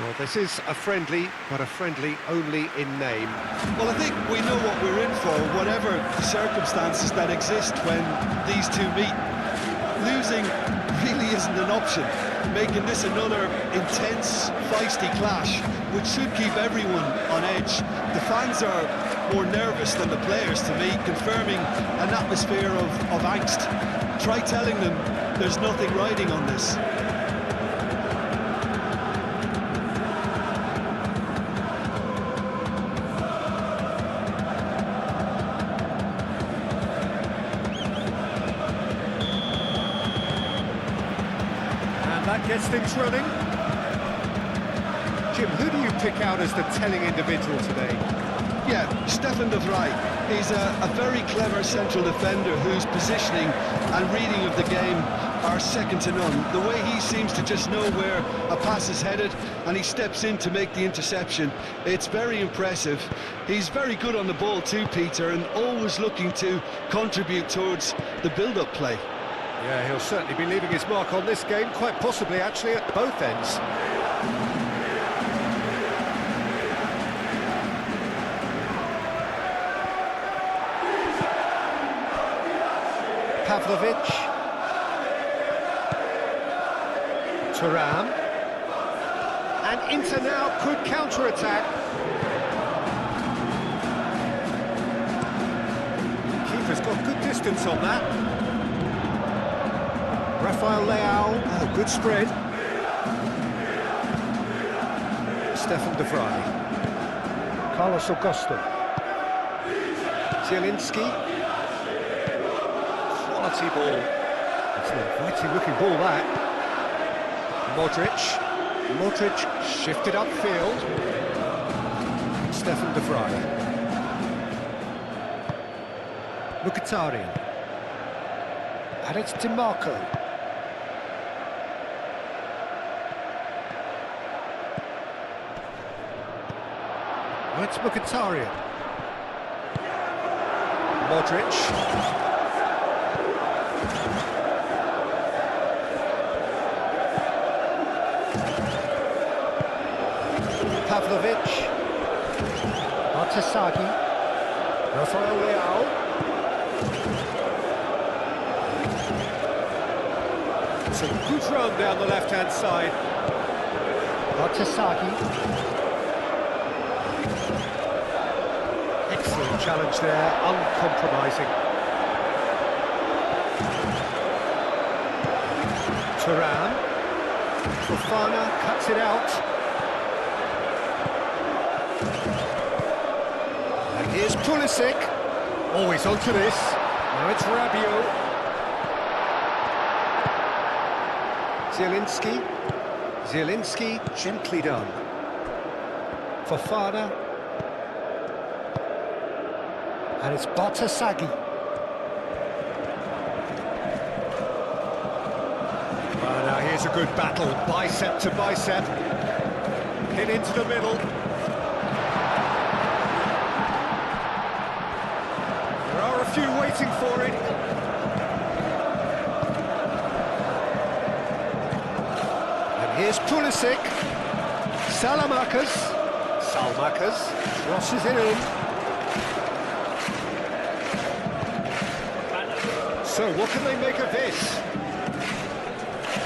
Well, this is a friendly, but a friendly only in name. Well, I think we know what we're in for, whatever the circumstances that exist when these two meet. Losing really isn't an option, making this another intense, feisty clash, which should keep everyone on edge. The fans are more nervous than the players, to me, confirming an atmosphere of angst. Try telling them there's nothing riding on this. That gets things running. Jim, who do you pick out as the telling individual today? Yeah, Stefan de Vrij. He's a very clever central defender whose positioning and reading of the game are second to none. The way he seems to just know where a pass is headed and he steps in to make the interception, it's very impressive. He's very good on the ball too, Peter, and always looking to contribute towards the build-up play. Yeah, he'll certainly be leaving his mark on this game, quite possibly actually at both ends. Pavlovic. Thuram. And Inter now could counter-attack. Keeper's got good distance on that. Rafael Leao, oh, good spread. Stefan de Vrij. Carlos Augusto. Zielinski. Quality ball. It's an inviting looking ball, that. Modric. Modric shifted upfield. Stefan de Vrij. Mkhitaryan. And it's DiMarco. It's Mkhitaryan. Modric. Pavlovic. Artasagi. Rafael Leao. It's a good run down the left-hand side. Artasagi. Excellent challenge there, uncompromising. Thuram. Fofana cuts it out. And here's Pulisic. Always onto this. Now it's Rabiot. Zielinski. Zielinski, gently done. Fofana. And it's Artasagi. Well, now here's a good battle, bicep to bicep. Hit into the middle. There are a few waiting for it. And here's Pulisic. Salamakas crosses it in. So, what can they make of this?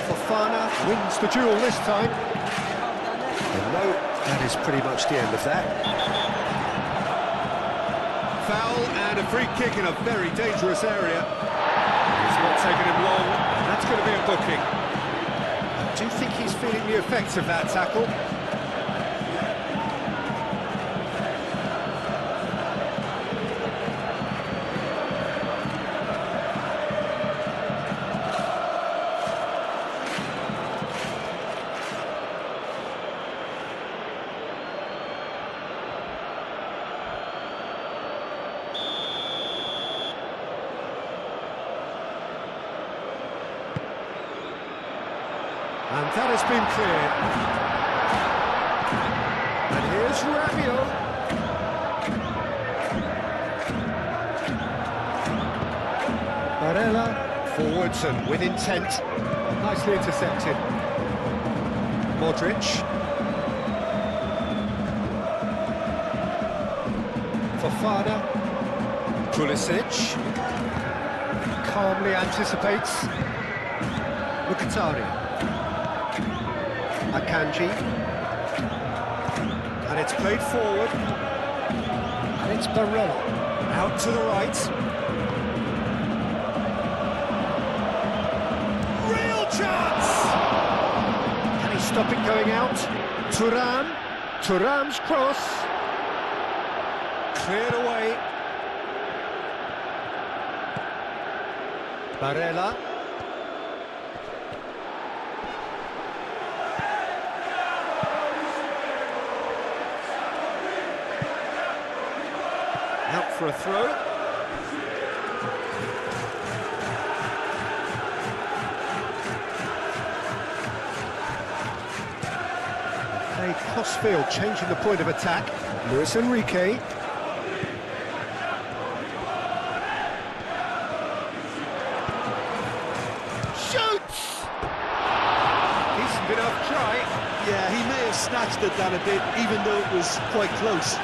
Fofana wins the duel this time. And no, that is pretty much the end of that. Foul and a free kick in a very dangerous area. It's not taking him long, and that's going to be a booking. I do think he's feeling the effects of that tackle. And that has been cleared. And here's Rabiot. Barella forwards and with intent. Nicely intercepted. Modric. Fofana. Pulisic. Calmly anticipates. Mkhitaryan. Akanji. And it's played forward. And it's Barella. Out to the right. Real chance! Can he stop it going out? Thuram. Thuram's cross. Cleared away. Barella. Out for a throw. They crossfield, changing the point of attack. Luis Enrique. Shoots! Decent enough try. Yeah, he may have snatched it down a bit, even though it was quite close.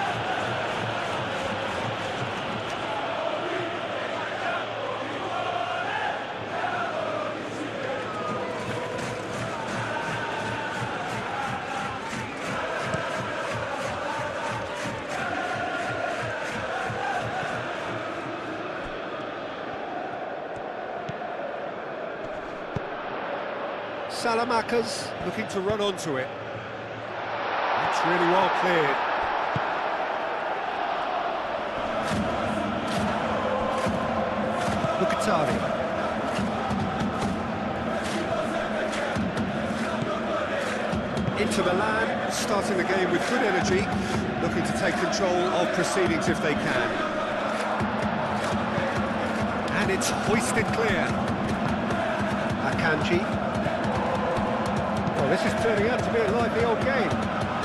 Salamakas looking to run onto it. That's really well cleared. Mkhitaryan. Into Milan, starting the game with good energy, looking to take control of proceedings if they can. And it's hoisted clear. Akanji. Well, this is turning out to be a lively old game.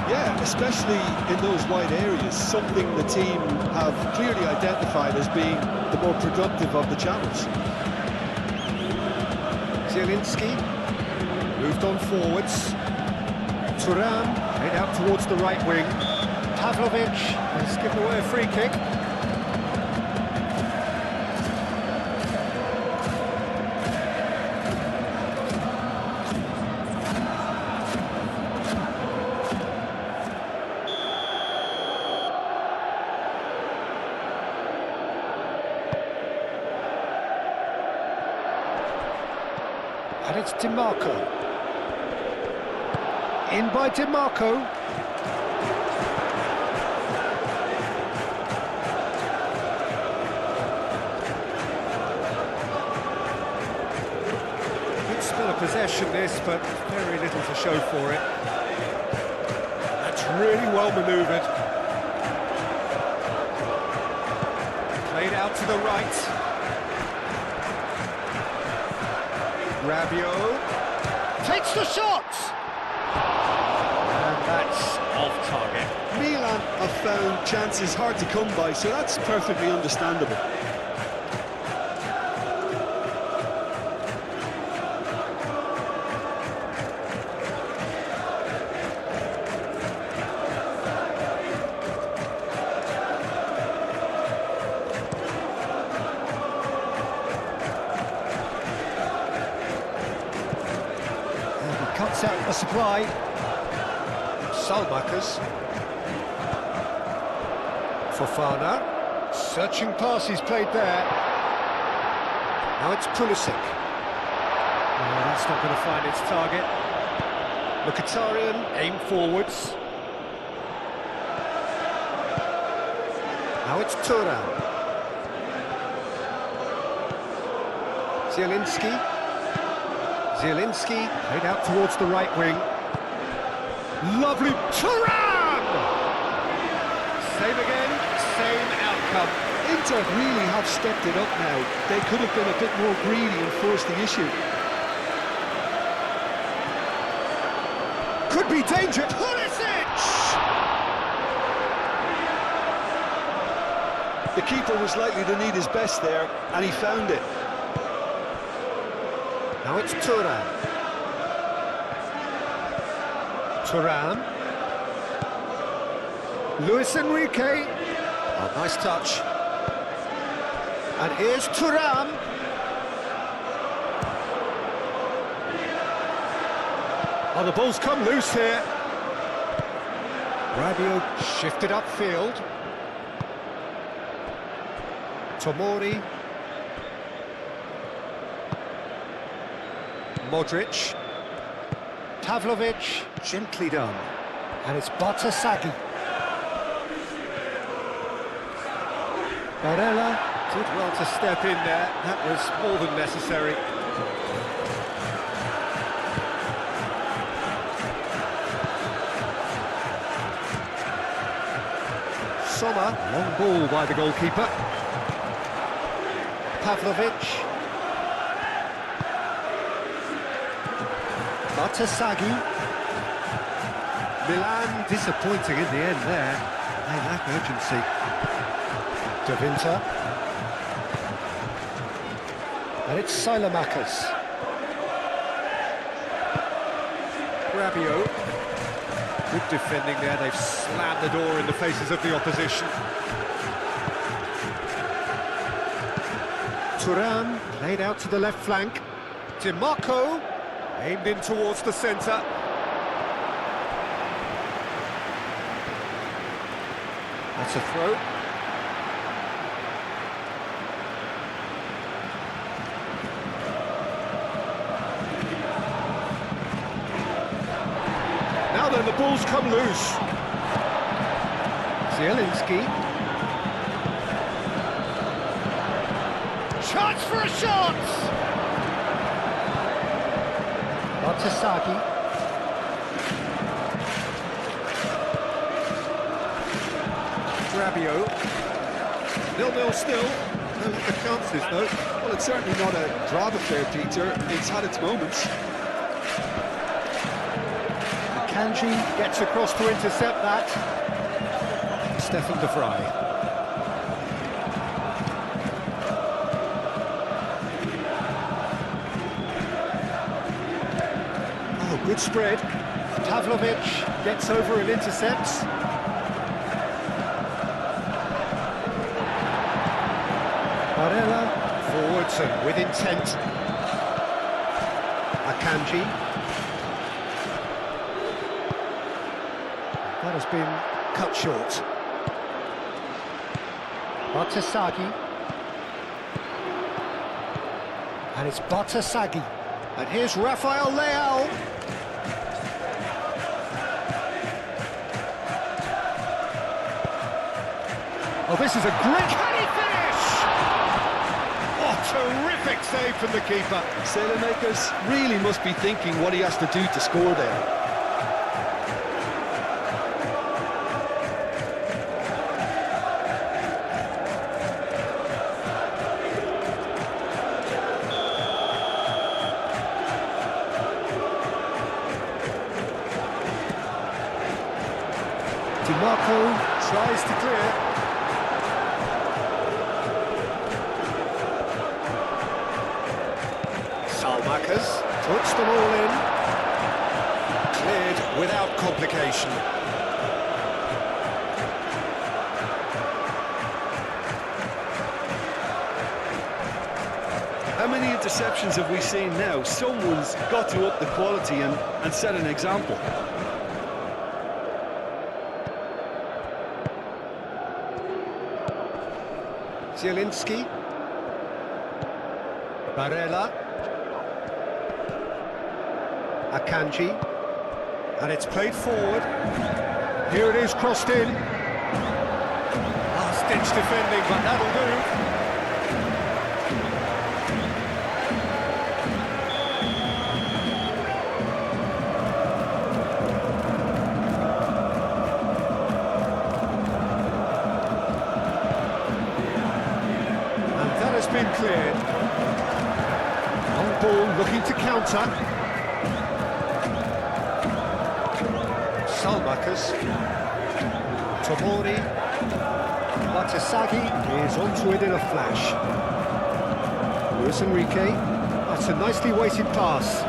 Yeah, especially in those wide areas, something the team have clearly identified as being the more productive of the channels. Zielinski moved on forwards. Thuram head out towards the right wing. Pavlovic has given away a free kick. And it's DiMarco. In by DiMarco. Good spell of possession this, but very little to show for it. That's really well manoeuvred. Played out to the right. Rabiot takes the shot! And that's off target. Milan have found chances hard to come by, so that's perfectly understandable. Cuts out the supply. Salmakas. Fofana. Searching pass he's played there. Now it's Pulisic. Oh, that's not going to find its target. Mkhitaryan aim forwards. Now it's Thuram. Zielinski. Zielinski played out towards the right wing. Lovely Thuram! Same again, same outcome. Inter really have stepped it up now. They could have been a bit more greedy and forced the issue. Could be danger. Pulisic! The keeper was likely to need his best there, and he found it. Now it's Thuram. Thuram. Luis Enrique. Oh, nice touch. And here's Thuram. Oh, the ball's come loose here. Rabiot shifted upfield. Tomori. Modric. Pavlovic, gently done. And it's Bartasagi. Barella did well to step in there. That was more than necessary. Sommer, long ball by the goalkeeper. Pavlovic. Bartasagi. Milan disappointing in the end there. They lack urgency. De Winter. And it's Silamakers. Rabiot. Good defending there, they've slammed the door in the faces of the opposition. Thuram played out to the left flank. DiMarco aimed in towards the centre. That's a throw. Now then, the ball's come loose. Zielinski. Chance for a shot! Bartasagi. Rabiot. 0-0 still. No the chances though. Well, it's certainly not a drab affair, Peter. It's had its moments. Kanji gets across to intercept that. Stefan de Vrij. Oh, good spread. Pavlovic gets over and intercepts. Barella forwards and with intent. Akanji. That has been cut short. Bartasagi. And it's Bartasagi. And here's Rafael Leao. Oh, this is a great... Can he finish? Oh, terrific save from the keeper. Sailor-makers really must be thinking what he has to do to score there. DiMarco tries to clear. Salmakers puts them all in. Cleared without complication. How many interceptions have we seen now? Someone's got to up the quality and set an example. Zielinski. Barella. Akanji. And it's played forward. Here it is, crossed in. Last-ditch defending, but that'll do. Been cleared. Long ball looking to counter. Salmakers. Tomori. Bartasagi is onto it in a flash. Luis Enrique. That's a nicely weighted pass.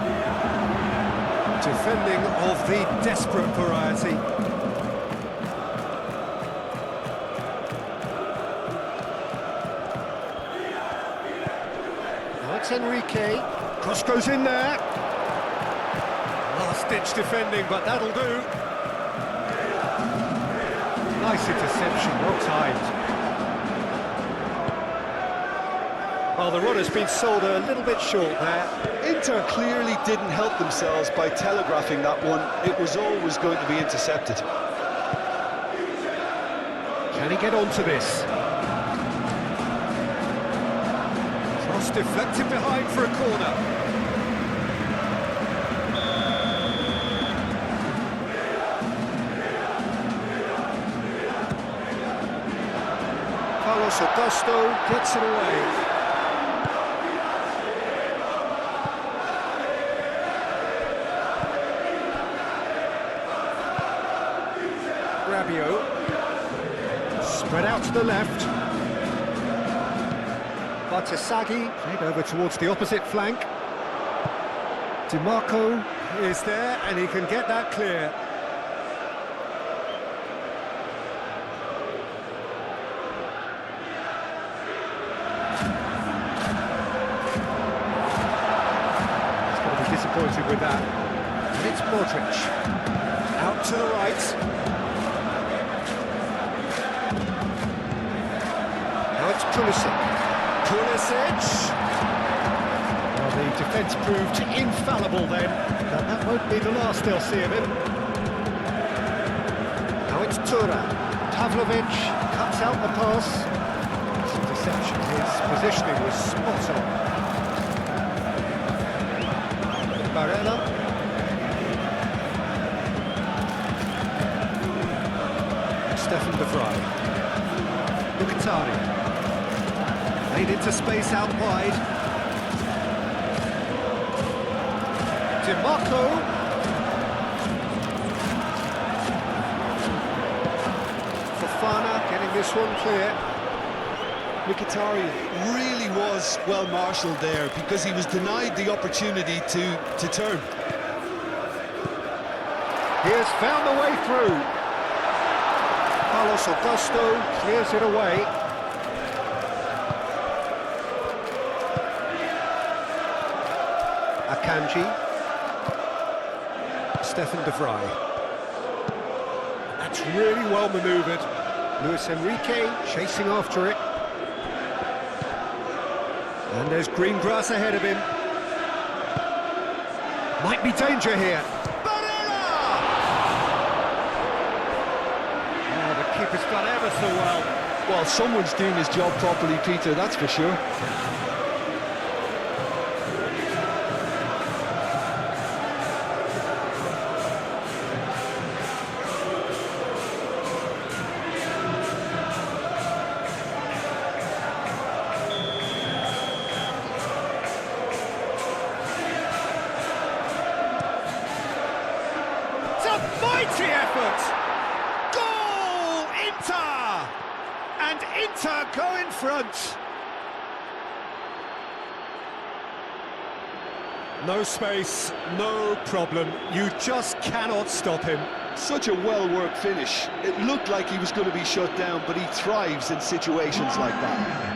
Defending of the desperate variety. Luis Enrique. Cross goes in there. Last-ditch defending, but that'll do. Nice interception, well timed. Well, the runner's been sold a little bit short there. Inter clearly didn't help themselves by telegraphing that one. It was always going to be intercepted. Can he get onto this? Cross deflected behind for a corner. Carlos Augusto gets it away. Spread out to the left. Bartasaghi played over towards the opposite flank. DiMarco is there and he can get that clear. He's going to be disappointed with that. And it's Modric. Out to the right. Pulisic. Well, the defence proved infallible then, but that won't be the last they'll see of him. Now it's Tura. Pavlovic cuts out the pass. This interception, his positioning was spot on. Barella. Stefan de Vrij. Mkhitaryan. Made into space out wide. DiMarco. Fofana getting this one clear. Mkhitaryan really was well marshalled there because he was denied the opportunity to turn. He has found the way through. Carlos Augusto clears it away. Akanji. Stefan de Vrij. That's really well manoeuvred. Luis Enrique chasing after it. And there's green grass ahead of him. Might be danger here. Barella! Oh, the keeper's done ever so well. Well, someone's doing his job properly, Peter, that's for sure. Mighty effort! Goal! Inter! And Inter go in front. No space, no problem. You just cannot stop him. Such a well-worked finish. It looked like he was going to be shut down, but he thrives in situations like that.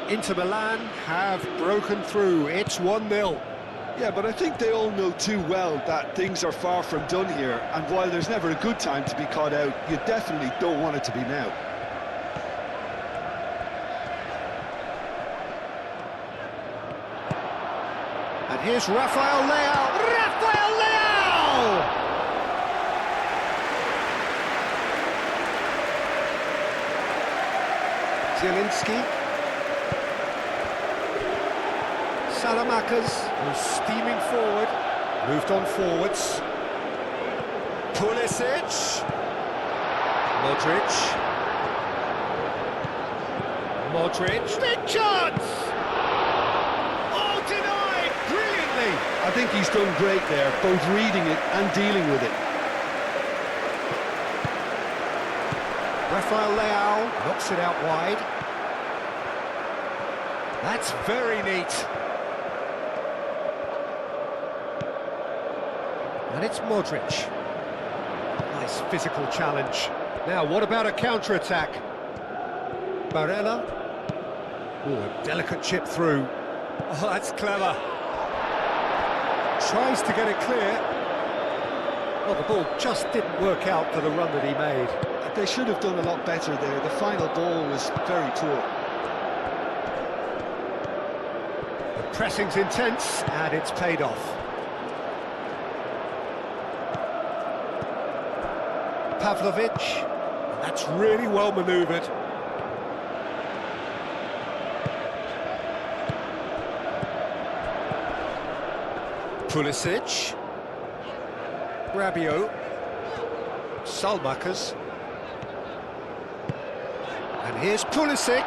Inter Milan have broken through. It's 1-0. Yeah, but I think they all know too well that things are far from done here, and while there's never a good time to be caught out, you definitely don't want it to be now. And here's Rafael Leao. Rafael Leao! Zielinski. Salamakas was steaming forward, moved on forwards. Pulisic. Modric. Big chance! Oh, denied! Brilliantly! I think he's done great there, both reading it and dealing with it. Rafael Leao knocks it out wide. That's very neat. And it's Modric. Nice physical challenge. Now, what about a counter-attack? Barella. Oh, a delicate chip through. Oh, that's clever. Tries to get it clear. Well, the ball just didn't work out for the run that he made. They should have done a lot better there. The final ball was very poor. The pressing's intense, and it's paid off. Pavlovic. That's really well manoeuvred. Pulisic. Rabiot. Salmakers. And here's Pulisic.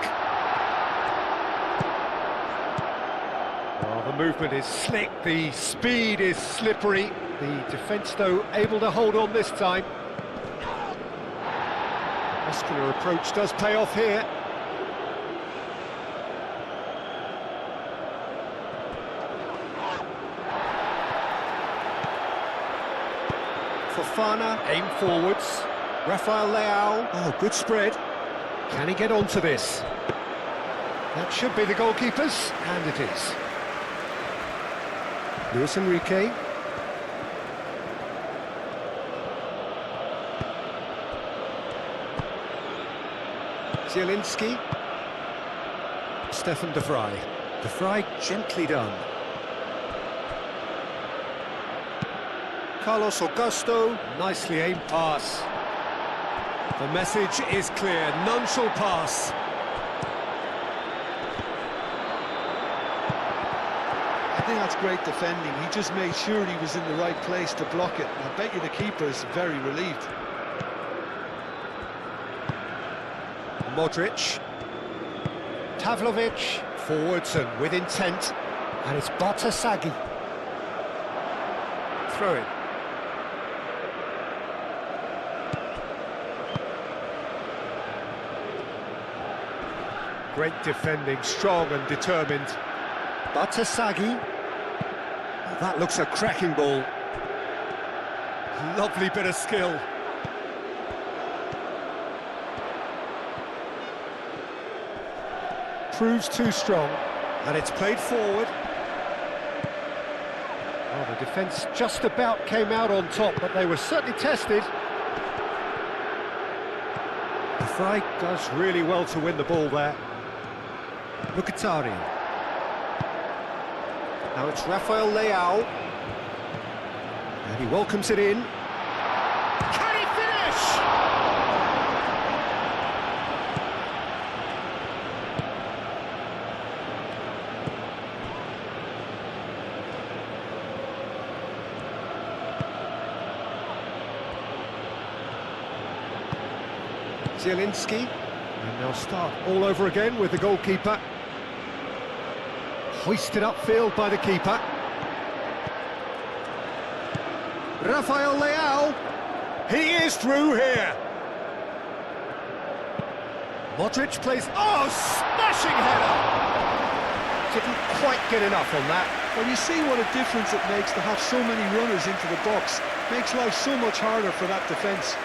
Oh, the movement is slick, the speed is slippery. The defence, though, able to hold on this time. Muscular approach does pay off here. Fofana, aim forwards. Rafael Leao, oh, good spread. Can he get onto this? That should be the goalkeeper's, and it is. Luis Enrique. Zielinski. Stefan de Vrij. De Vrij gently done. Carlos Augusto, nicely aimed pass. The message is clear, none shall pass. I think that's great defending. He just made sure he was in the right place to block it. I bet you the keeper is very relieved. Modric. Pavlovic, forwards and with intent. And it's Bartasagi. Throw in. Great defending, strong and determined. Bartasagi. Oh, that looks a cracking ball. Lovely bit of skill. Proves too strong, and it's played forward. Well, the defence just about came out on top, but they were certainly tested. The Vrij does really well to win the ball there. Mkhitaryan. Now it's Rafael Leao. And he welcomes it in. Can he finish? Zielinski. And they'll start all over again with the goalkeeper. Hoisted upfield by the keeper. Rafael Leao. He is through here. Modric plays... Oh, smashing header! Didn't quite get enough on that. Well, you see what a difference it makes to have so many runners into the box. Makes life so much harder for that defence.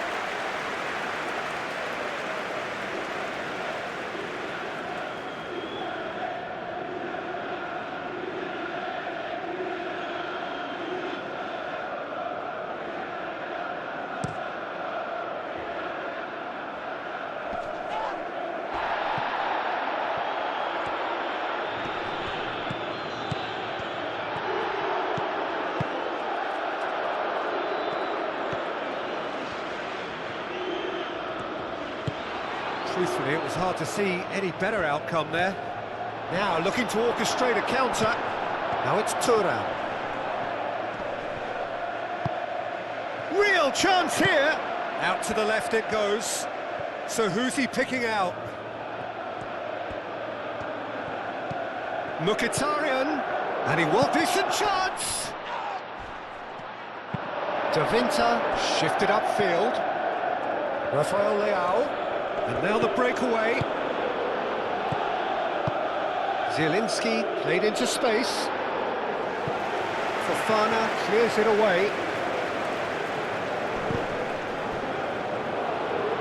Truthfully, it was hard to see any better outcome there. Now looking to orchestrate a counter. Now it's Thuram. Real chance here. Out to the left it goes. So who's he picking out? Mkhitaryan. And he will decent chance. De Winter shifted upfield. Rafael Leao. And now the breakaway. Zielinski played into space. Fofana clears it away.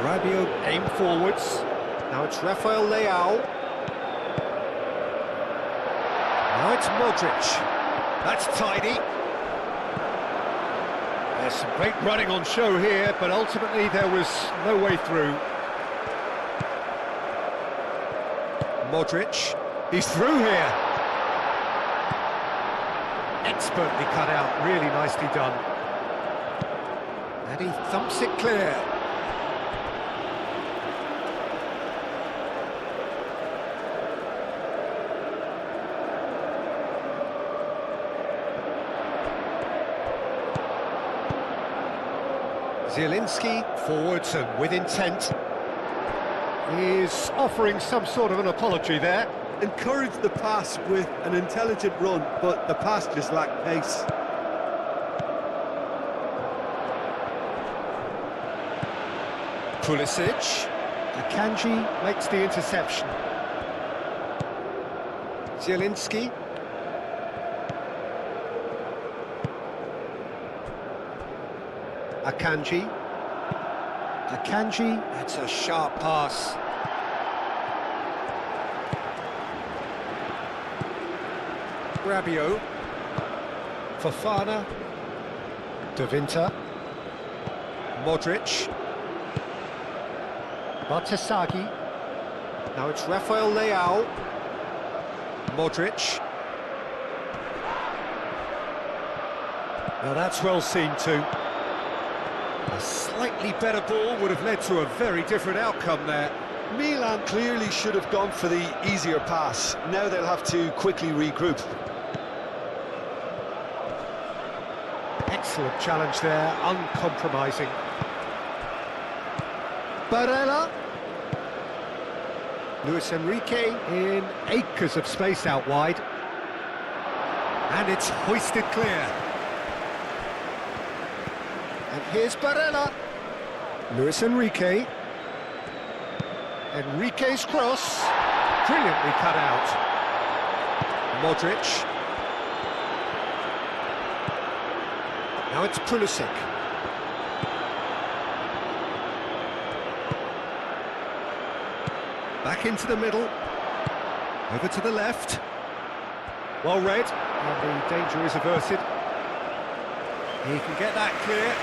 Rabiot aimed forwards. Now it's Rafael Leao. Now it's Modric. That's tidy. There's some great running on show here, but ultimately there was no way through. Modric, he's through here. Expertly cut out, really nicely done. And he thumps it clear. Zielinski, forwards and with intent. He's offering some sort of an apology there. Encouraged the pass with an intelligent run, but the pass just lacked pace. Pulisic. Akanji makes the interception. Zielinski. Akanji. Akanji, that's a sharp pass. Rabiot. Fofana. De Winter. Modric. Bartesaghi. Now it's Rafael Leao. Modric. Now that's well seen too. A slightly better ball would have led to a very different outcome there. Milan clearly should have gone for the easier pass. Now they'll have to quickly regroup. Excellent challenge there, uncompromising. Barella. Luis Enrique in acres of space out wide. And it's hoisted clear. And here's Barella. Luis Enrique. Enrique's cross. Brilliantly cut out. Modric. Now it's Pulisic. Back into the middle. Over to the left. Well read. And the danger is averted. He can get that clear.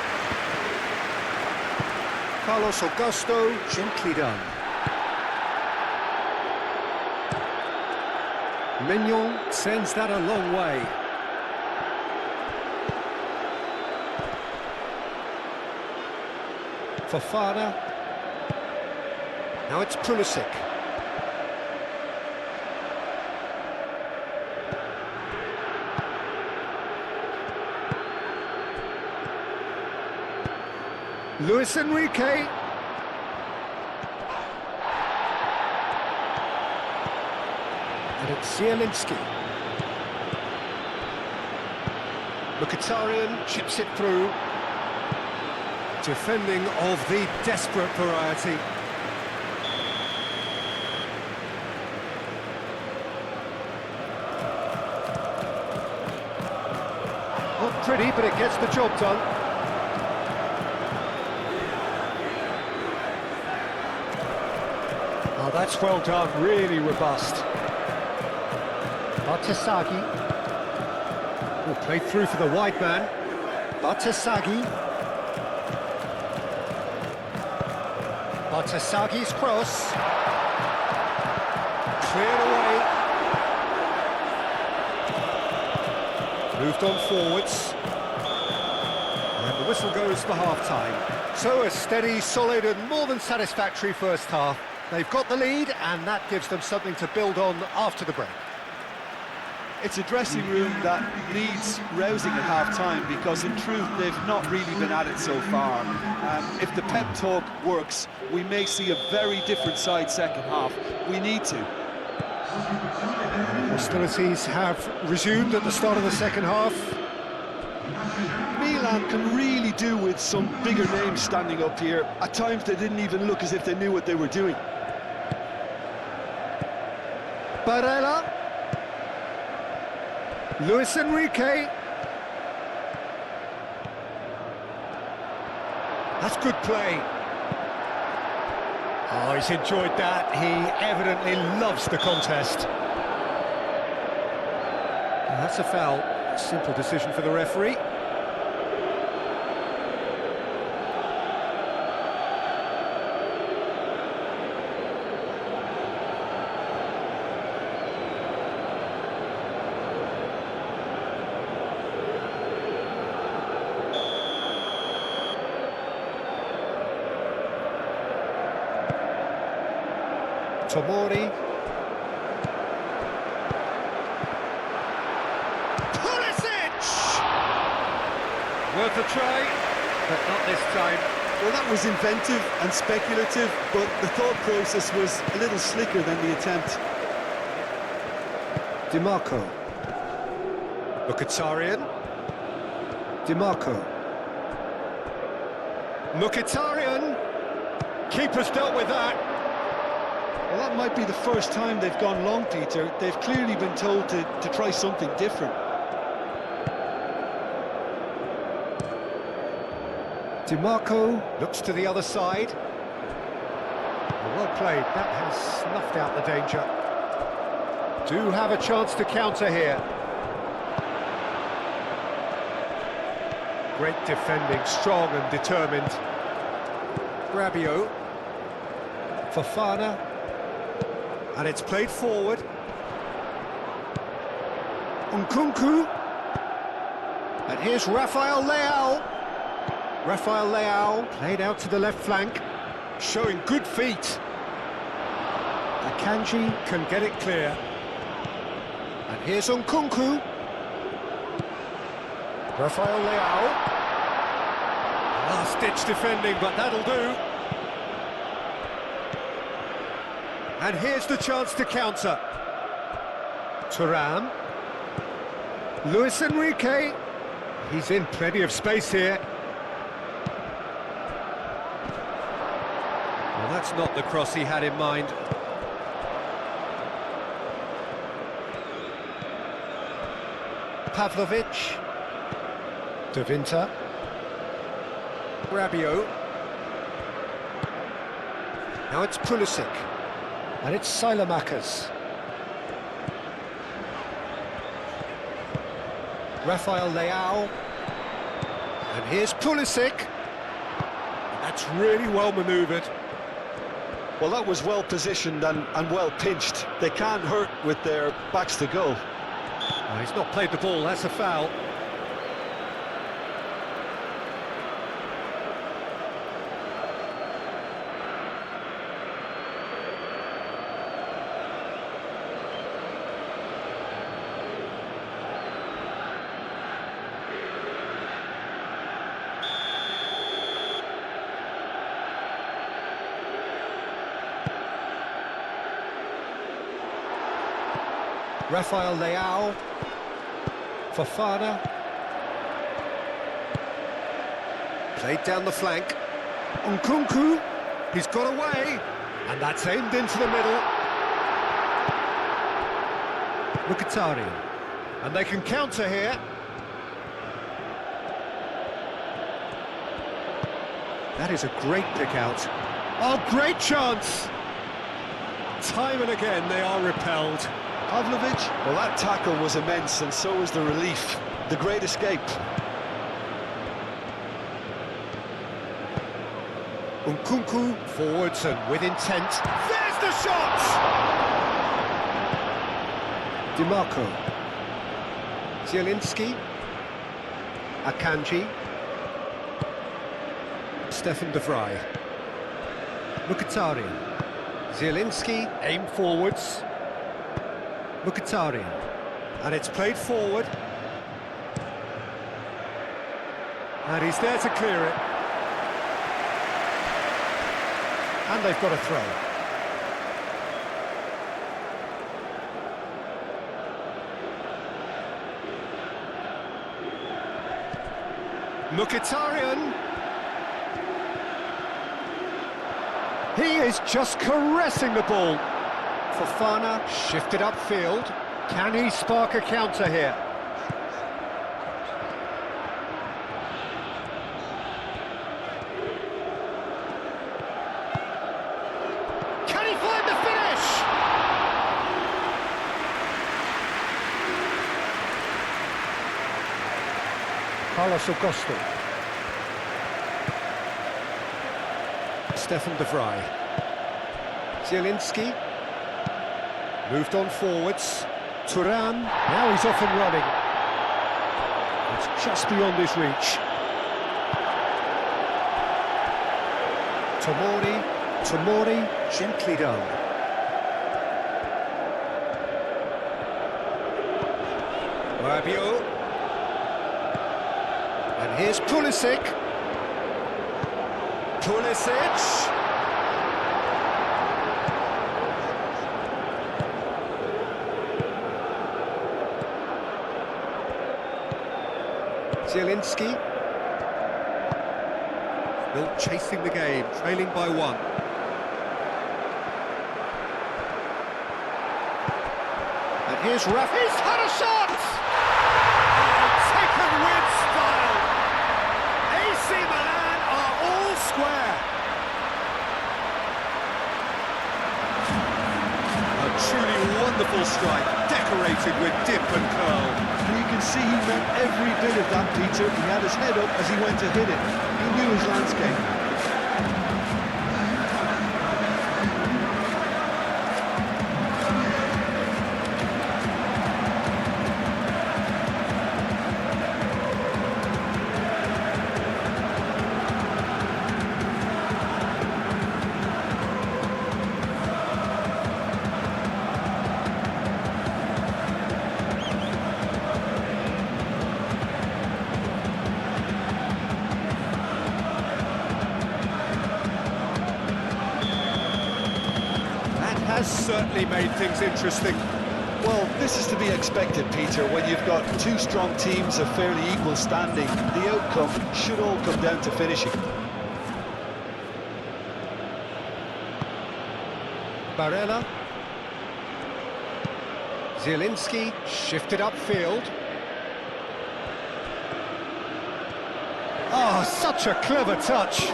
Carlos Augusto, gently done. Mignon sends that a long way. Fofana. Now it's Pulisic. Luis Enrique. And it's Zielinski. Mkhitaryan chips it through. Defending of the desperate variety. Not pretty, but it gets the job done. Oh, that's well done, really robust. Bartesaghi. Oh, played through for the wide man. Bartesaghi. Bartesaghi's cross. Cleared away. Moved on forwards. And the whistle goes for half-time. So a steady, solid and more than satisfactory first half. They've got the lead and that gives them something to build on after the break. It's a dressing room that needs rousing at half-time because in truth they've not really been at it so far. If the pep talk works, we may see a very different side second half. We need to. Hostilities have resumed at the start of the second half. Milan can really do with some bigger names standing up here. At times they didn't even look as if they knew what they were doing. Barella. Luis Enrique. That's good play. Oh, he's enjoyed that. He evidently loves the contest. And that's a foul. Simple decision for the referee. Tomori. Pulisic! Worth a try, but not this time. Well, that was inventive and speculative, but the thought process was a little slicker than the attempt. DiMarco. Mkhitaryan. DiMarco. Mkhitaryan. Keeper's dealt with that. Well, that might be the first time they've gone long, Peter. They've clearly been told to try something different. DiMarco looks to the other side. Well played, that has snuffed out the danger. Do have a chance to counter here. Great defending, strong and determined. Rabiot. Fofana. And it's played forward. Nkunku. And here's Rafael Leao. Rafael Leao played out to the left flank, showing good feet. Akanji can get it clear. And here's Nkunku. Rafael Leao. Last-ditch defending, but that'll do. And here's the chance to counter. Thuram. Luis Enrique. He's in plenty of space here. Well, that's not the cross he had in mind. Pavlovic. De Winter. Rabiot. Now it's Pulisic. And it's Silamakers. Rafael Leao. And here's Pulisic. And that's really well manoeuvred. Well, that was well positioned and well pinched. They can't hurt with their backs to goal. Well, he's not played the ball, that's a foul. Rafael Leao. Fofana. Played down the flank. Nkunku. He's got away. And that's aimed into the middle. Mkhitaryan. And they can counter here. That is a great pick out. Oh, great chance! Time and again they are repelled. Pavlovic, well, that tackle was immense, and so was the relief. The great escape. Nkunku forwards and with intent. There's the shot! DiMarco. Zielinski. Akanji. Stefan de Vrij. Mkhitaryan. Zielinski, aim forwards. Mkhitaryan. And it's played forward. And he's there to clear it. And they've got a throw. Mkhitaryan. He is just caressing the ball. Fofana shifted upfield. Can he spark a counter here? Carlos Augusto. Stefan de Vrij. Zielinski. Moved on forwards. Thuram. Now he's off and running. It's just beyond his reach. Tomori, gently done. Rabiot. And here's Pulisic. Zielinski. Still chasing the game, trailing by one. And here's Rafa. He's had a shot! Oh, taken with style. AC Milan are all square. A truly wonderful strike, decorated with dip and curl. And you can see he meant every bit of that, Peter. He had his head up as he went to hit it. He knew his landscape. Has certainly made things interesting. Well, this is to be expected, Peter, when you've got two strong teams of fairly equal standing. The outcome should all come down to finishing. Barella. Zielinski shifted upfield. Oh, such a clever touch.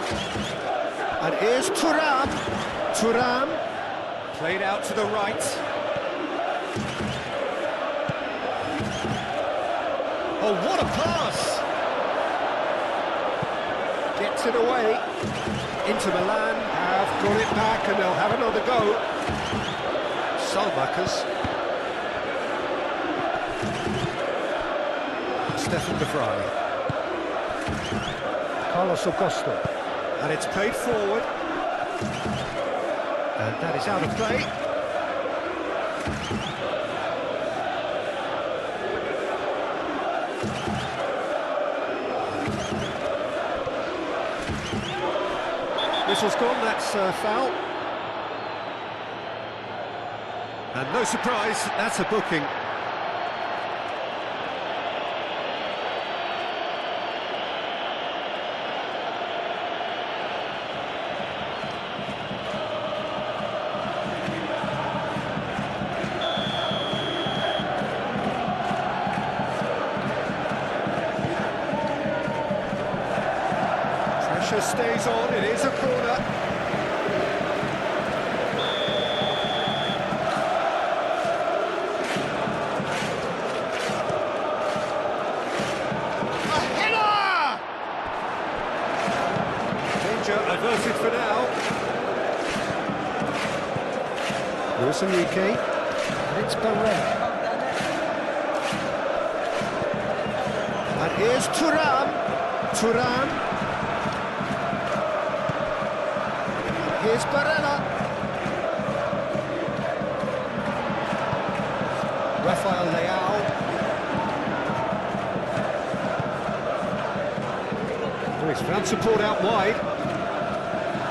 And here's Thuram. Played out to the right. Oh, what a pass! Gets it away. Inter Milan have got it back and they'll have another go. Salmakers. Stefan de Vrij. Carlos Augusto. And it's played forward. And that is out of play. Whistle's gone, that's a foul. And no surprise, that's a booking. Pressure stays on, it is a corner. A header! Danger averted for now. Luis Enrique, and it's Barella. And here's Thuram. Here's Barella. Rafael Leao. Oh, he's found support out wide.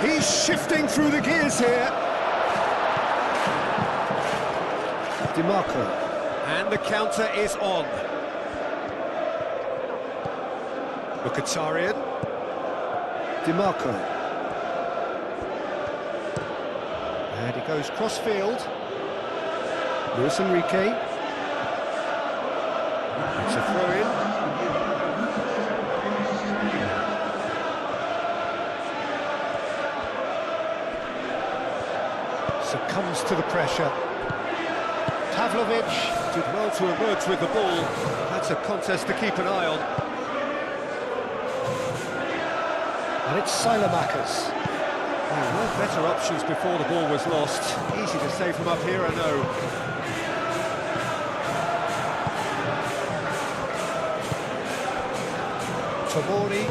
He's shifting through the gears here. DiMarco. And the counter is on. Mkhitaryan. DiMarco. And he goes cross-field. Luis Enrique. It's a throw-in. Succumbs to the pressure. Pavlovic did well to emerge with the ball. That's a contest to keep an eye on. And it's Silamakers. There were better options before the ball was lost. Easy to say from up here, I know. Tomori.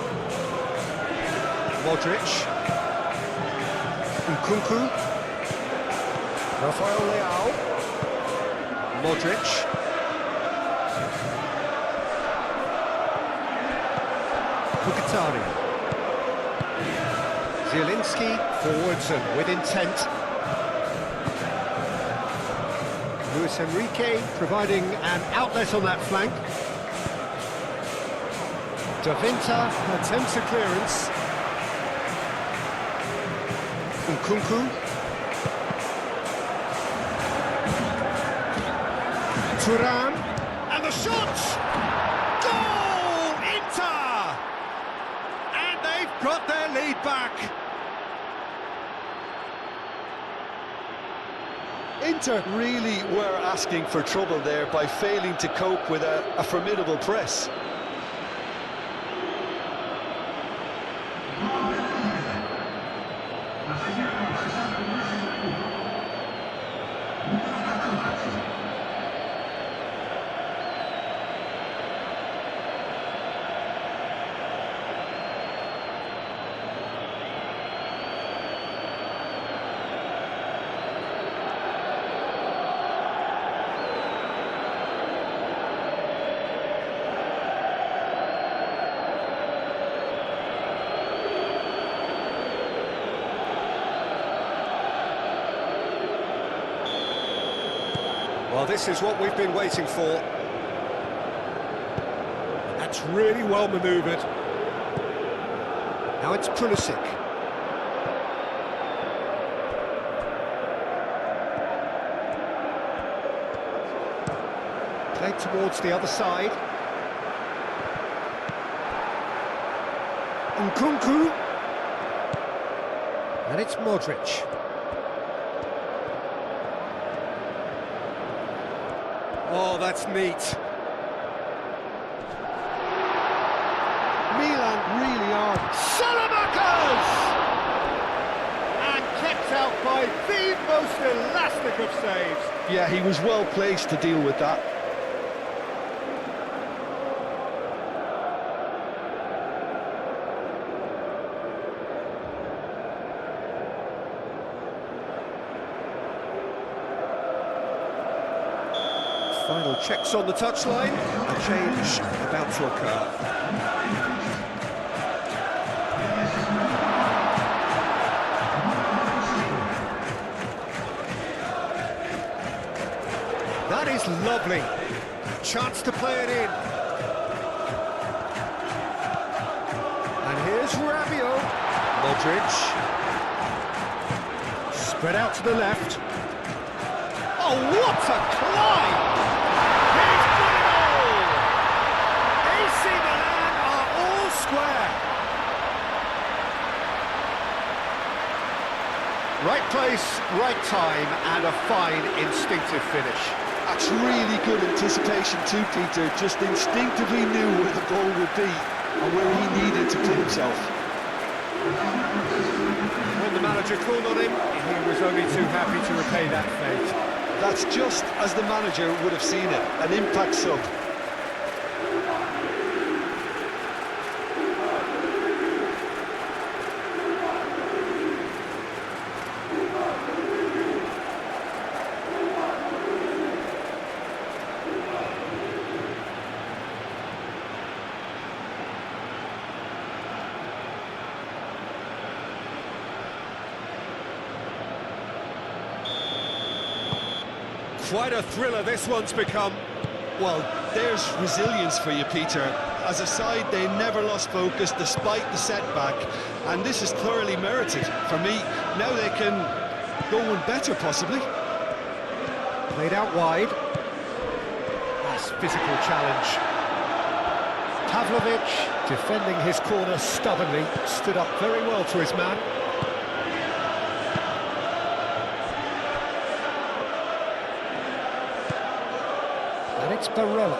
Modric. Nkunku. Rafael Leao. Modric. Mkhitaryan. Zielinski, forwards and with intent. Luis Enrique providing an outlet on that flank. Davinta attempts a clearance. Nkunku. Thuram. And the shot! Goal! Inter! And they've got their lead back. Inter really were asking for trouble there by failing to cope with a formidable press. Well, this is what we've been waiting for. That's really well manoeuvred. Now it's Pulisic. Played towards the other side. Nkunku. And it's Modric. Oh, that's neat. Milan really are. Salamakers! And kept out by the most elastic of saves. Yeah, he was well placed to deal with that. Final checks on the touchline. A change about to occur. That is lovely. Chance to play it in. And here's Rabiot. Modric. Spread out to the left. Oh, what a climb! He's got it all! AC Milan are all square. Right place, right time, and a fine instinctive finish. That's really good anticipation too, Peter. Just instinctively knew where the ball would be and where he needed to put himself. When the manager called on him, he was only too happy to repay that fate. That's just as the manager would have seen it, an impact sub. Quite a thriller this one's become. Well, there's resilience for you, Peter. As a side, they never lost focus despite the setback, and this is thoroughly merited. For me, now they can go one better, possibly. Played out wide. Nice physical challenge. Pavlovic, defending his corner stubbornly, stood up very well to his man. And it's Barella.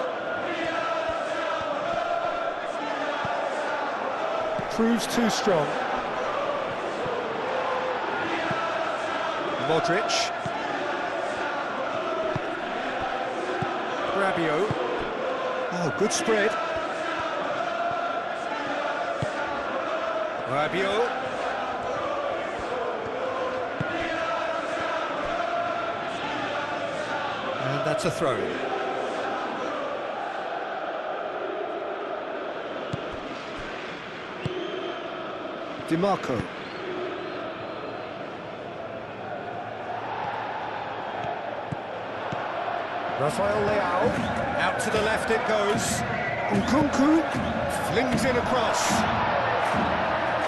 proves too strong. Modric. Rabiot. Oh, good spread. Rabiot. And that's a throw. DiMarco. Rafael Leao. Out to the left it goes. Nkunku flings in across.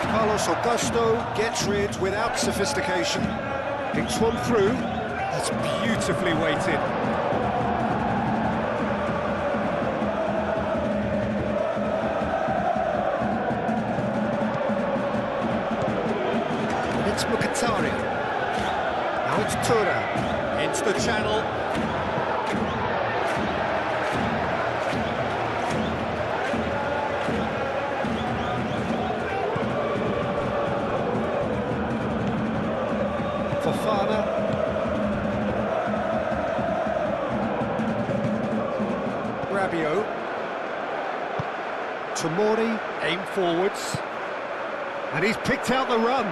Carlos Augusto gets rid without sophistication. Dinks one through. That's beautifully weighted. And it's Mkhitaryan. Now it's Tura. Into the channel. Fofana. Rabiot. Tomori, aim forwards. And he's picked out the run.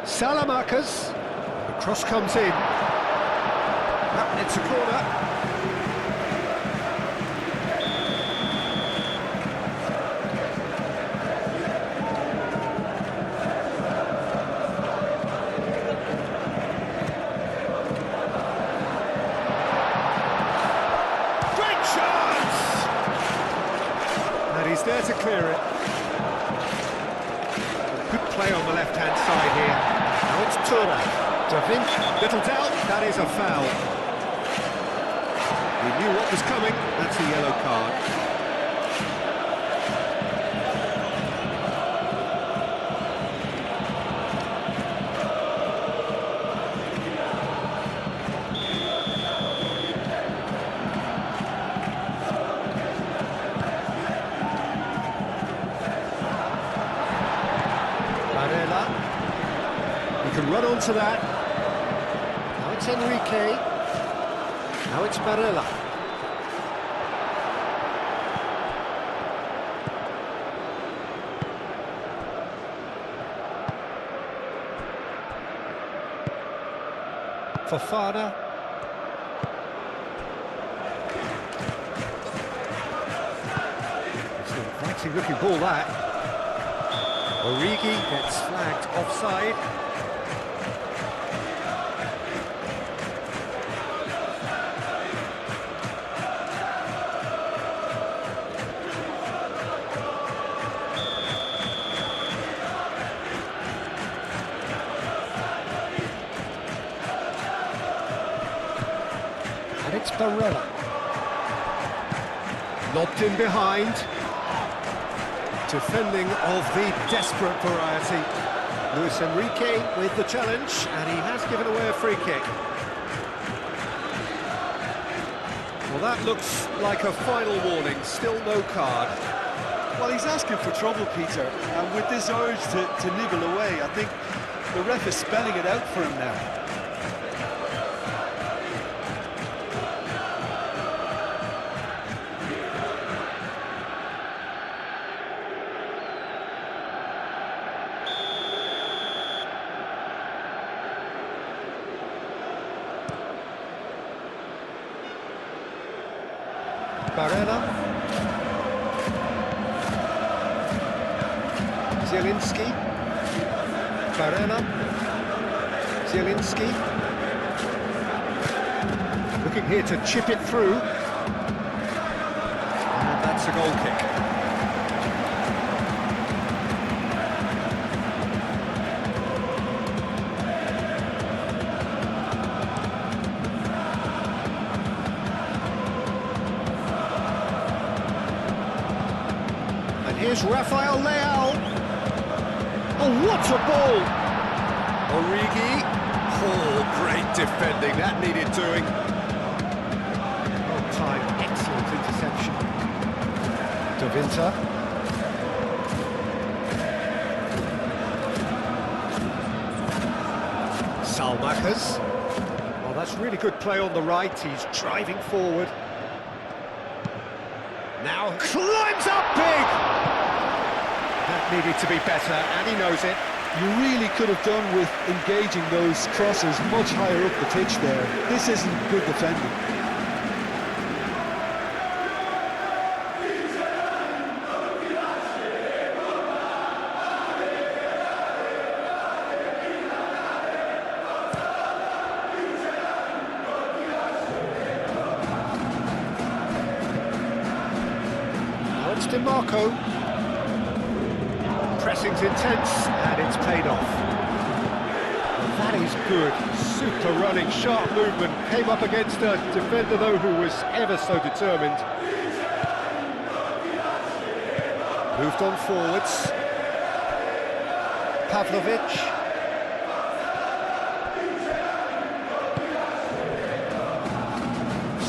Salamakas. The cross comes in. And it's a corner. He's there to clear it. Good play on the left-hand side here. Now it's Tura. Davinci, little doubt, that is a foul. He knew what was coming, that's a yellow card. He can run onto that. Now it's Enrique. Now it's Barella. Fofana. It's an inviting looking ball that. Origi gets flagged offside. And it's Barella. Lobbed in behind. Defending of the desperate variety. Luis Enrique with the challenge, and he has given away a free kick. Well, that looks like a final warning, still no card. Well, he's asking for trouble, Peter, and with this urge to nibble away, I think the ref is spelling it out for him now. Barella. Zielinski. Barella. Zielinski. Looking here to chip it through. And that's a goal kick. Here's Rafael Leao. Oh, what a ball! Origi. Oh, great defending. That needed doing. Oh, time excellent in of Inter. Salmakers. Well, that's really good play on the right. He's driving forward. Now climbs up big! That needed to be better, and he knows it. You really could have done with engaging those crosses much higher up the pitch there. This isn't good defending. Now it's DiMarco. Pressing's intense, and it's paid off. Well, that is good. Super running, sharp movement. Came up against a defender, though, who was ever so determined. Moved on forwards. Pavlovic.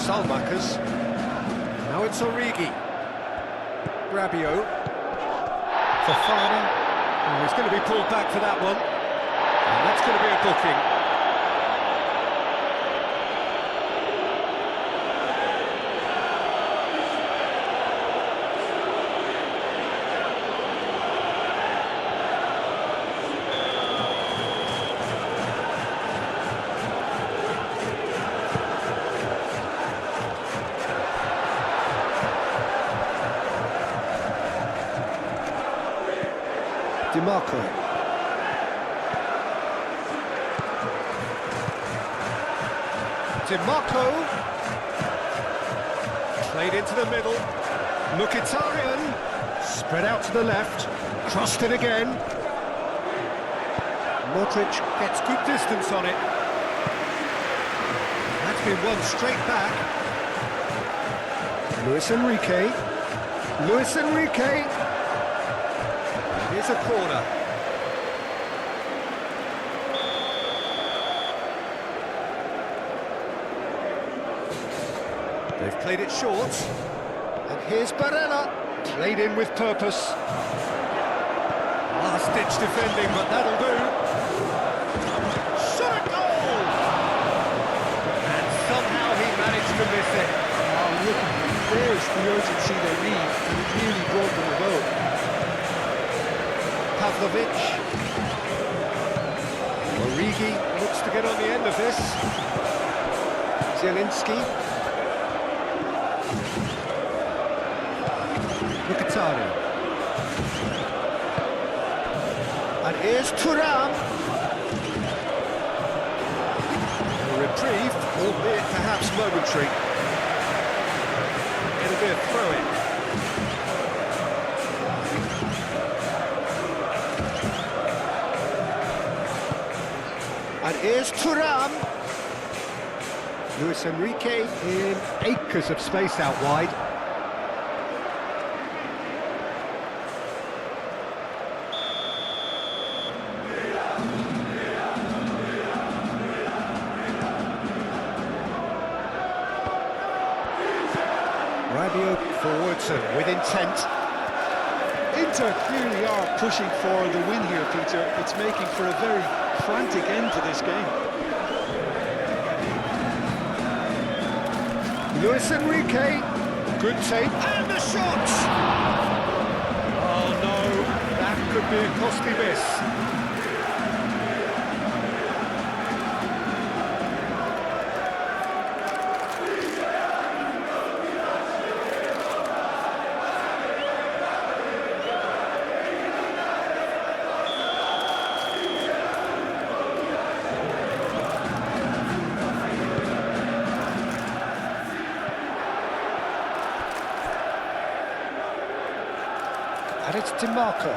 Salmakers. Now it's Origi. Rabiot. Fofana. Oh, he's going to be pulled back for that one. And that's going to be a booking. DiMarco. DiMarco. Played into the middle. Mkhitaryan. Spread out to the left. Crossed it again. Modric gets good distance on it. That's been won straight back. Luis Enrique. Luis Enrique. Here's a corner. They've played it short. And here's Barella. Played in with purpose. Last-ditch defending, but that'll do. Shot a goal! And somehow he managed to miss it. Oh, look, there's the urgency they need, and it really brought them about. Pavlovic. Origi looks to get on the end of this. Zielinski. Mkhitaryan. And here's Thuram. A reprieve, albeit perhaps momentary. It'll be a throw-in. And here's Thuram. Luis Enrique in acres of space out wide. Rabiot forwards and with intent. Inter clearly are pushing for the win here, Peter. It's making for a very frantic end to this game. Luis Enrique, good tape, and the shot! Oh no, that could be a costly miss. And it's DiMarco.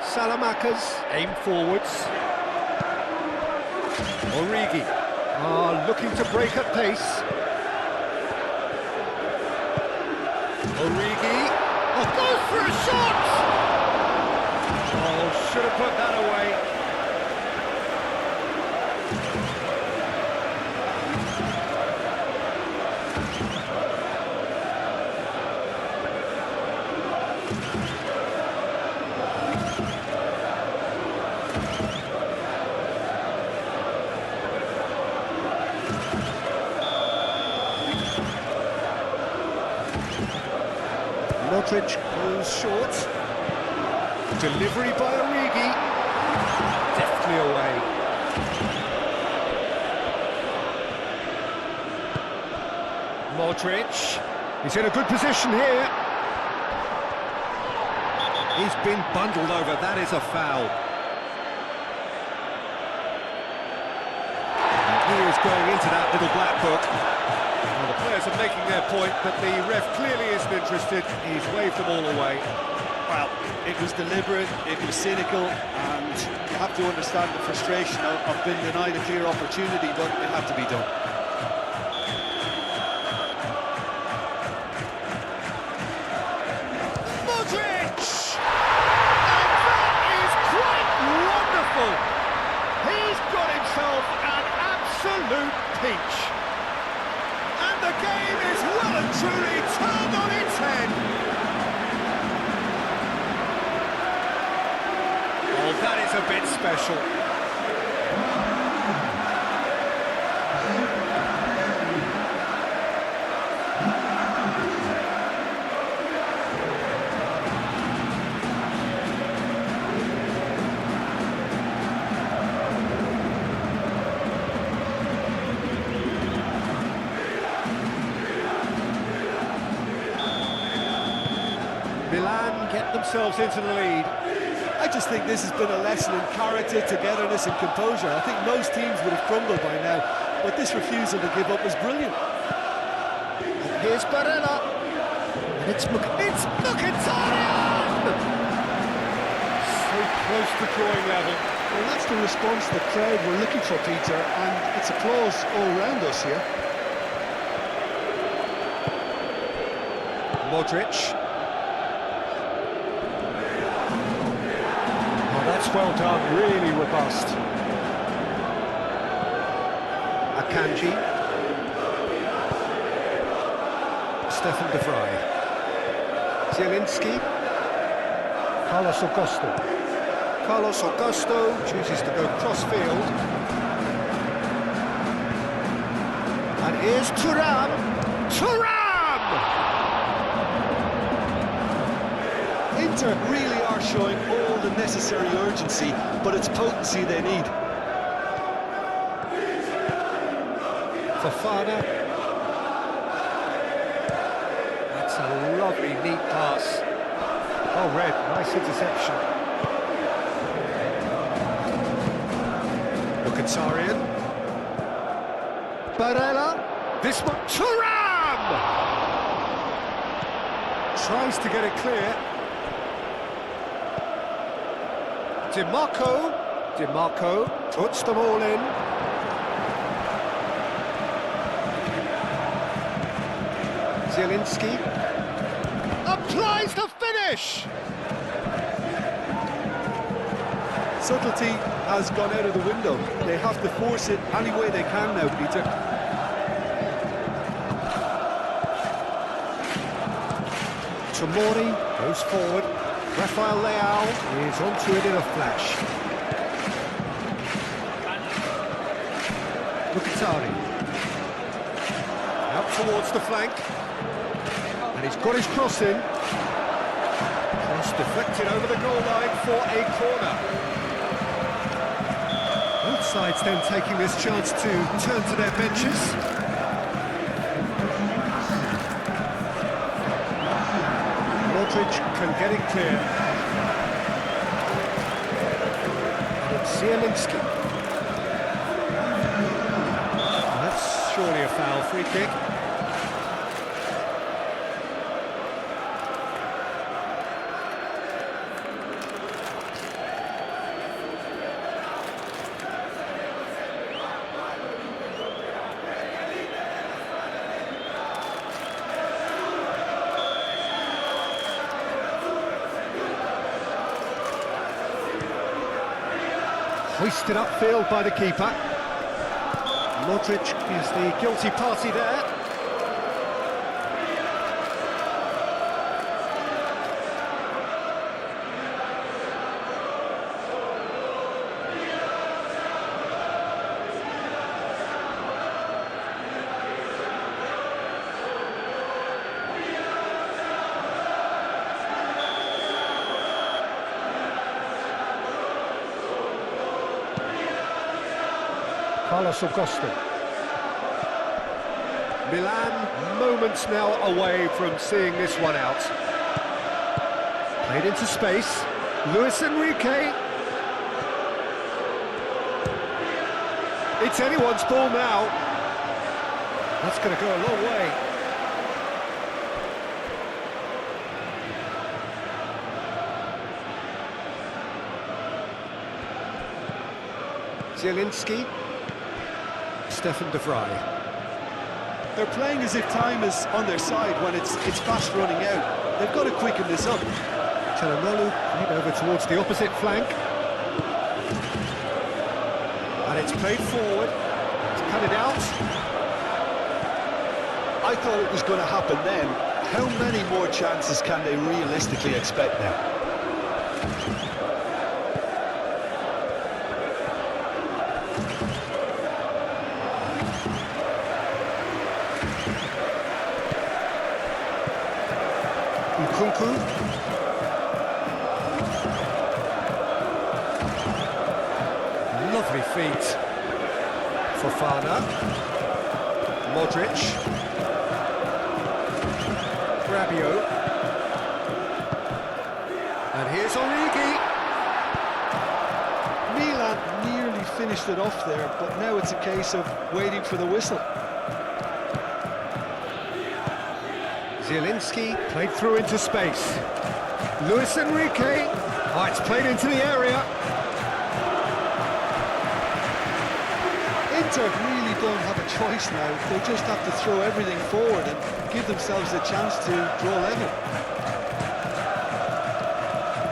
Salamakers aim forwards. Origi looking to break at pace. Origi goes for a shot! Oh, should have put that away. Modric pulls short. Delivery by Origi. Deftly away. Modric. He's in a good position here. He's been bundled over. That is a foul. And he is going into that little black book. Well, the players are making their point, but the ref clearly isn't interested. He's waved them all away. Well, it was deliberate, it was cynical, and you have to understand the frustration of being denied a clear opportunity, but it had to be done. Modric! And that is quite wonderful! He's got himself an absolute peach. And the game is well and truly turned on its head. Oh, that is a bit special. Milan get themselves into the lead. I just think this has been a lesson in character, togetherness and composure. I think most teams would have crumbled by now, but this refusal to give up is brilliant. Here's Barella. And it's Mkhitaryan! So close to drawing level. Well, that's the response the crowd were looking for, Peter, and it's applause all round us here. Modric. That's well done, really robust. Akanji. Stefan de Vrij. Zielinski. Carlos Augusto. Carlos Augusto chooses to go cross-field. And here's Thuram. Thuram! Inter really are showing all the necessary urgency, but it's potency they need. Fofana. That's a lovely, neat pass. Oh, Red, nice interception. Mkhitaryan. Barella. This one. Thuram! Tries to get it clear. DiMarco puts them all in. Zielinski applies the finish. Subtlety has gone out of the window. They have to force it any way they can now, Peter. Tomori goes forward. Rafael Leao is onto it in a flash. Mkhitaryan. Out towards the flank. And he's got his cross in. Cross deflected over the goal line for a corner. Both sides then taking this chance to turn to their benches. Modric can get it clear. And it's Zielinski. That's surely a foul, free kick. Hoisted upfield by the keeper. Modric is the guilty party there. Carlos Augusto. Milan moments now away from seeing this one out. Played into space. Luis Enrique. It's anyone's ball now. That's going to go a long way. Zielinski. Stefan de Vrij. They're playing as if time is on their side when it's fast running out. They've got to quicken this up. Telemolu played over towards the opposite flank. And it's played forward. It's cut it out. I thought it was going to happen then. How many more chances can they realistically expect now? Nkunku. Lovely feet. Fofana. Modric. Rabiot. And here's Origi. Milan nearly finished it off there, but now it's a case of waiting for the whistle. Zielinski played through into space. Luis Enrique. Oh, it's played into the area. Inter really don't have a choice now. They just have to throw everything forward and give themselves a chance to draw level.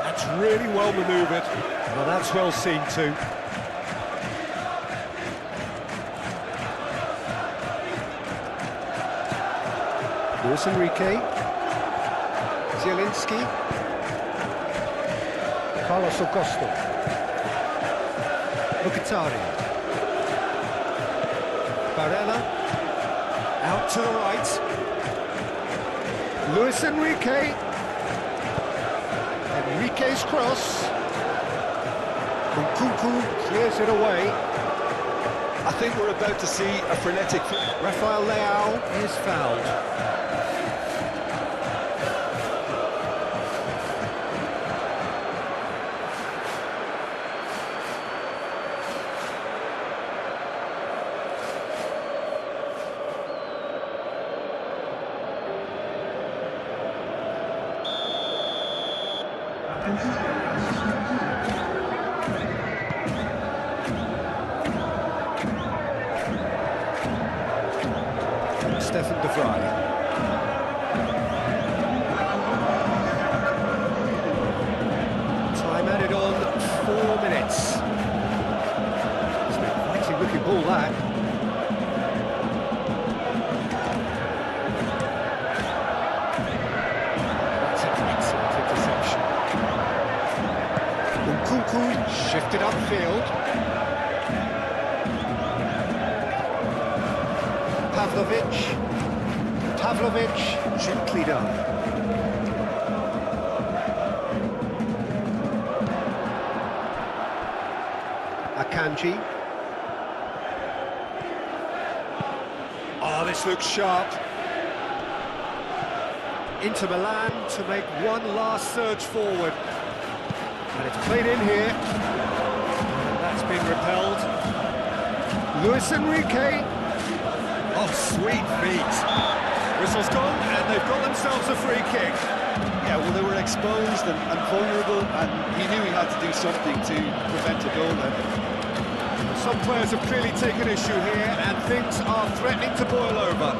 That's really well manoeuvred. Well, that's well seen too. Luis Enrique. Zielinski. Carlos Augusto. Mkhitaryan. Barella. Out to the right. Luis Enrique. Enrique's cross. Nkunku clears it away. I think we're about to see a frenetic... Rafael Leao is fouled. Stefan de Vrij. Time added on 4 minutes. It's been a mighty looking ball, that. That's an excellent interception. Nkunku shifted upfield. Pavlovic, gently done. Akanji. Oh, this looks sharp. Into Milan to make one last surge forward. And it's played in here. And that's been repelled. Luis Enrique. Oh, sweet feet. Whistle's gone, and they've got themselves a free kick. Yeah, well, they were exposed and vulnerable, and he knew he had to do something to prevent a goal then. Some players have clearly taken issue here, and things are threatening to boil over.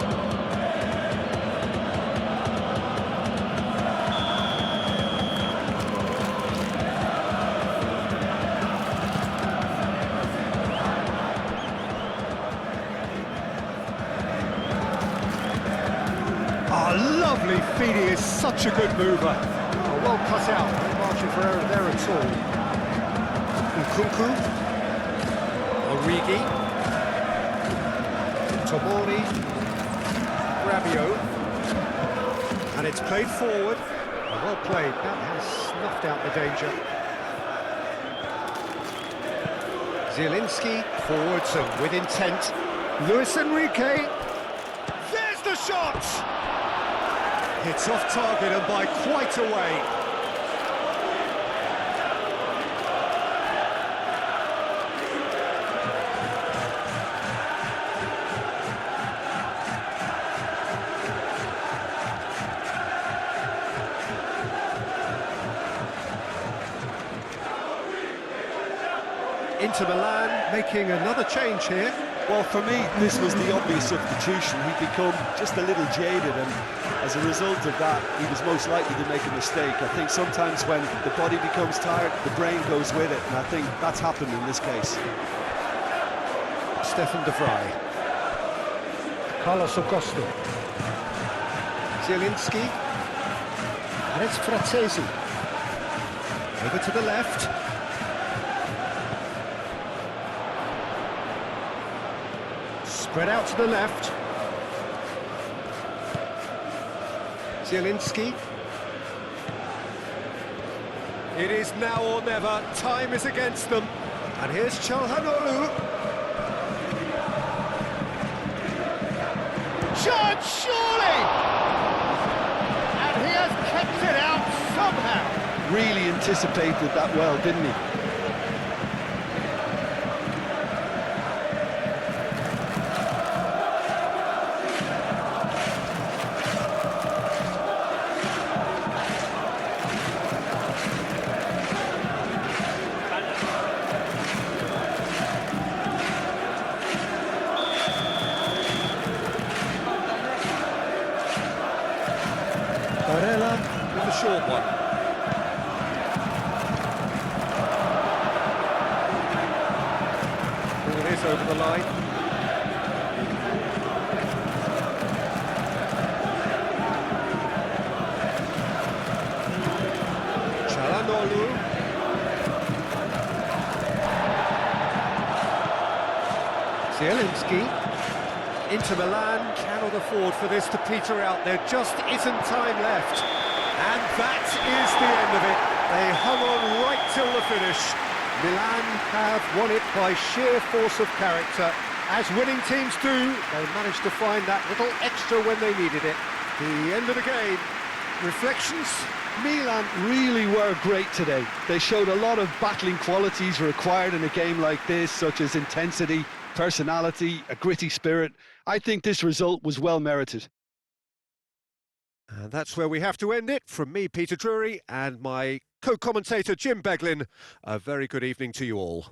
Lovely feet, he is such a good mover. Oh, well cut out, no margin for error there at all. Nkunku. Origi. Tomori. Rabiot. And it's played forward. Oh, well played, that has snuffed out the danger. Zielinski, forwards and with intent. Luis Enrique. There's the shot! It's off target and by quite a way. Inter Milan making another change here. Well, for me, this was the obvious substitution. He'd become just a little jaded, and as a result of that, he was most likely to make a mistake. I think sometimes when the body becomes tired, the brain goes with it, and I think that's happened in this case. Stefan de Vrij. Carlos Augusto. Zielinski. And it's Fratesi. Over to the left. Spread out to the left. Zielinski. It is now or never. Time is against them. And here's Çalhanoğlu. Shot, surely! And he has kept it out somehow. Really anticipated that well, didn't he? With the short one. Ball is over the line. Çalhanoğlu. Zielinski. Inter Milan cannot afford for this to peter out. There just isn't time left. And that is the end of it. They hung on right till the finish. Milan have won it by sheer force of character. As winning teams do, they managed to find that little extra when they needed it. The end of the game. Reflections? Milan really were great today. They showed a lot of battling qualities required in a game like this, such as intensity, personality, a gritty spirit. I think this result was well merited. And that's where we have to end it. From me, Peter Drury, and my co-commentator, Jim Beglin. A very good evening to you all.